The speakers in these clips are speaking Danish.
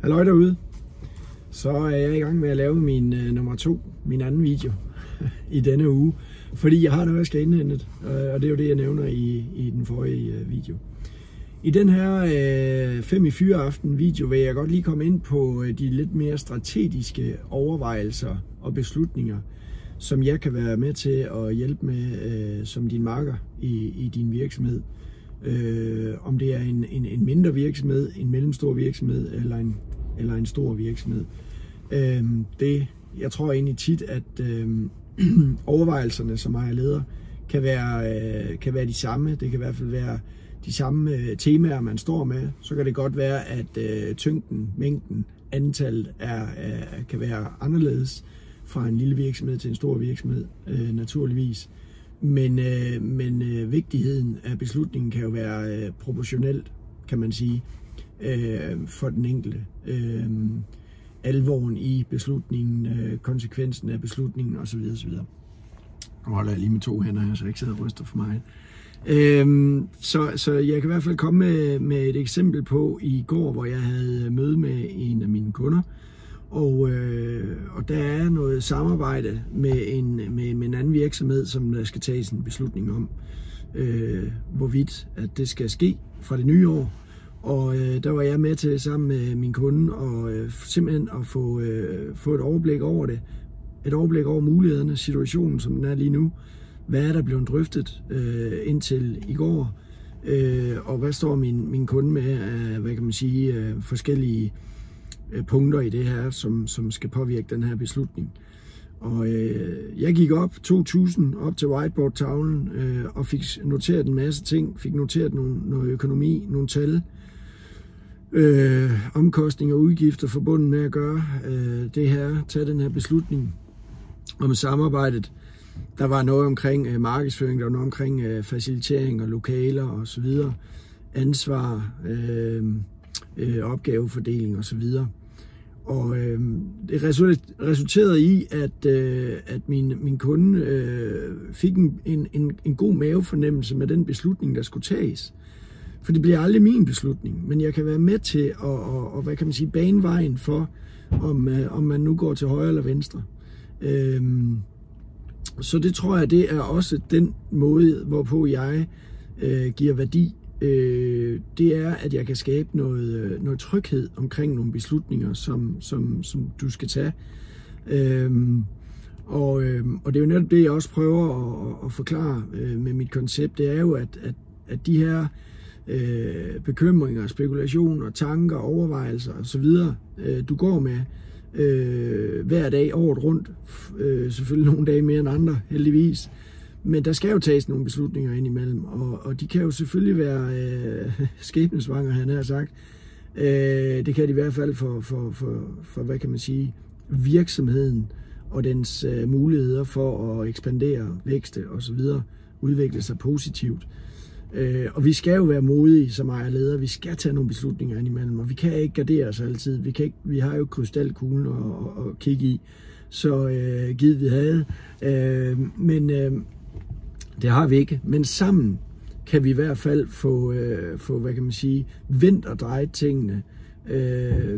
Halløj derude. Så er jeg i gang med at lave min min anden video i denne uge, fordi jeg har noget, jeg skal indhente, og det er jo det, jeg nævner i den forrige video. I den her 5 i 4 aften video vil jeg godt lige komme ind på de lidt mere strategiske overvejelser og beslutninger, som jeg kan være med til at hjælpe med som din makker i din virksomhed. Om det er en mindre virksomhed, en mellemstor virksomhed eller en stor virksomhed. Jeg tror egentlig tit, at overvejelserne som ejerleder kan være de samme. Det kan i hvert fald være de samme temaer, man står med. Så kan det godt være, at tyngden, mængden, antallet kan være anderledes fra en lille virksomhed til en stor virksomhed, naturligvis. Men vigtigheden af beslutningen kan jo være proportionelt, kan man sige, for den enkelte. Alvoren i beslutningen, konsekvensen af beslutningen osv. osv. Nu holder jeg lige med 2 hænder her, så jeg ikke sidder og ryster for mig. Så jeg kan i hvert fald komme med et eksempel på i går, hvor jeg havde møde med en af mine kunder. Og der er noget samarbejde med en anden virksomhed, som der skal tages en beslutning om, hvorvidt at det skal ske fra det nye år. Og der var jeg med til sammen med min kunde og simpelthen at få et overblik over det. Et overblik over mulighederne, situationen som den er lige nu. Hvad er der blevet drøftet indtil i går? Og hvad står min kunde med af, hvad kan man sige, forskellige punkter i det her, som skal påvirke den her beslutning. Og jeg gik op 2000 op til whiteboard-tavlen og fik noteret en masse ting, fik noteret noget økonomi, nogle tal, omkostninger og udgifter forbundet med at gøre det her, tage den her beslutning om samarbejdet. Der var noget omkring markedsføring, der var noget omkring facilitering og lokaler og så videre, ansvar, opgavefordeling og så videre. Og det resulterede i, at min kunde fik en god mavefornemmelse med den beslutning, der skulle tages. For det bliver aldrig min beslutning, men jeg kan være med til at hvad kan man sige, bane vejen for, om man nu går til højre eller venstre. Så det tror jeg, det er også den måde, hvorpå jeg giver værdi. Det er, at jeg kan skabe noget tryghed omkring nogle beslutninger, som du skal tage. Og det er jo netop det, jeg også prøver at forklare med mit koncept. Det er jo, at de her bekymringer, spekulationer, tanker, overvejelser osv., du går med hver dag, året rundt, selvfølgelig nogle dage mere end andre, heldigvis. Men der skal jo tages nogle beslutninger ind imellem, og de kan jo selvfølgelig være skæbnesvanger, han har sagt. Det kan de i hvert fald for hvad kan man sige, virksomheden og dens muligheder for at ekspandere, vækste osv., udvikle sig positivt. Og vi skal jo være modige som ejerledere, vi skal tage nogle beslutninger ind imellem, og vi kan ikke gardere os altid. Vi har jo krystalkuglen at kigge i, så givet vi havde. Men det har vi ikke, men sammen kan vi i hvert fald få hvad kan man sige, vendt og drejet tingene,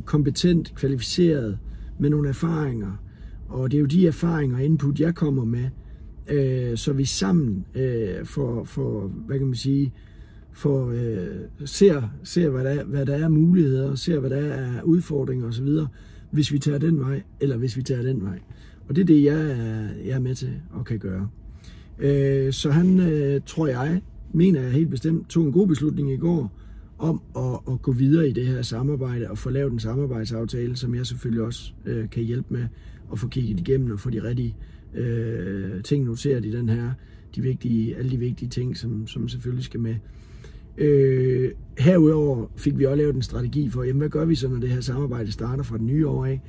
kompetent, kvalificeret, med nogle erfaringer. Og det er jo de erfaringer og input, jeg kommer med, så vi sammen får hvad kan man sige, ser hvad der er muligheder, ser hvad der er udfordringer osv., hvis vi tager den vej, eller hvis vi tager den vej. Og det er det, jeg er med til og kan gøre. Så han, tror jeg, mener jeg helt bestemt, tog en god beslutning i går om at gå videre i det her samarbejde og få lavet en samarbejdsaftale, som jeg selvfølgelig også kan hjælpe med at få kigget igennem og få de rigtige ting noteret i den her, alle de vigtige ting, som selvfølgelig skal med. Herudover fik vi også lavet en strategi for, jamen, hvad gør vi så, når det her samarbejde starter fra det nye år af?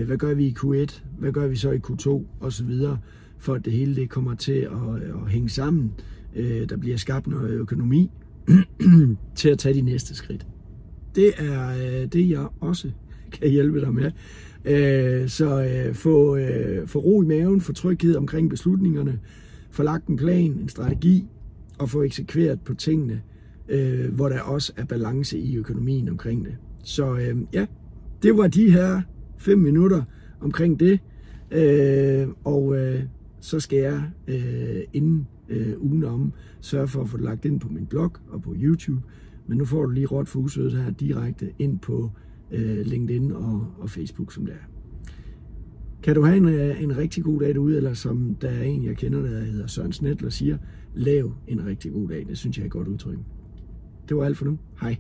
Hvad gør vi i Q1? Hvad gør vi så i Q2? Og så videre, for at det hele det kommer til at hænge sammen. Der bliver skabt noget økonomi til at tage de næste skridt. Det er det, jeg også kan hjælpe dig med. Så få ro i maven, få tryghed omkring beslutningerne, få lagt en plan, en strategi, og få eksekveret på tingene, hvor der også er balance i økonomien omkring det. Så ja, det var de her 5 minutter omkring det. Så skal jeg inden ugen om sørge for at få det lagt ind på min blog og på YouTube. Men nu får du lige råt for usødet her direkte ind på LinkedIn og Facebook, som det er. Kan du have en rigtig god dag derude, eller som der er en, jeg kender, der hedder Søren Snedler, siger, lav en rigtig god dag. Det synes jeg er et godt udtryk. Det var alt for nu. Hej.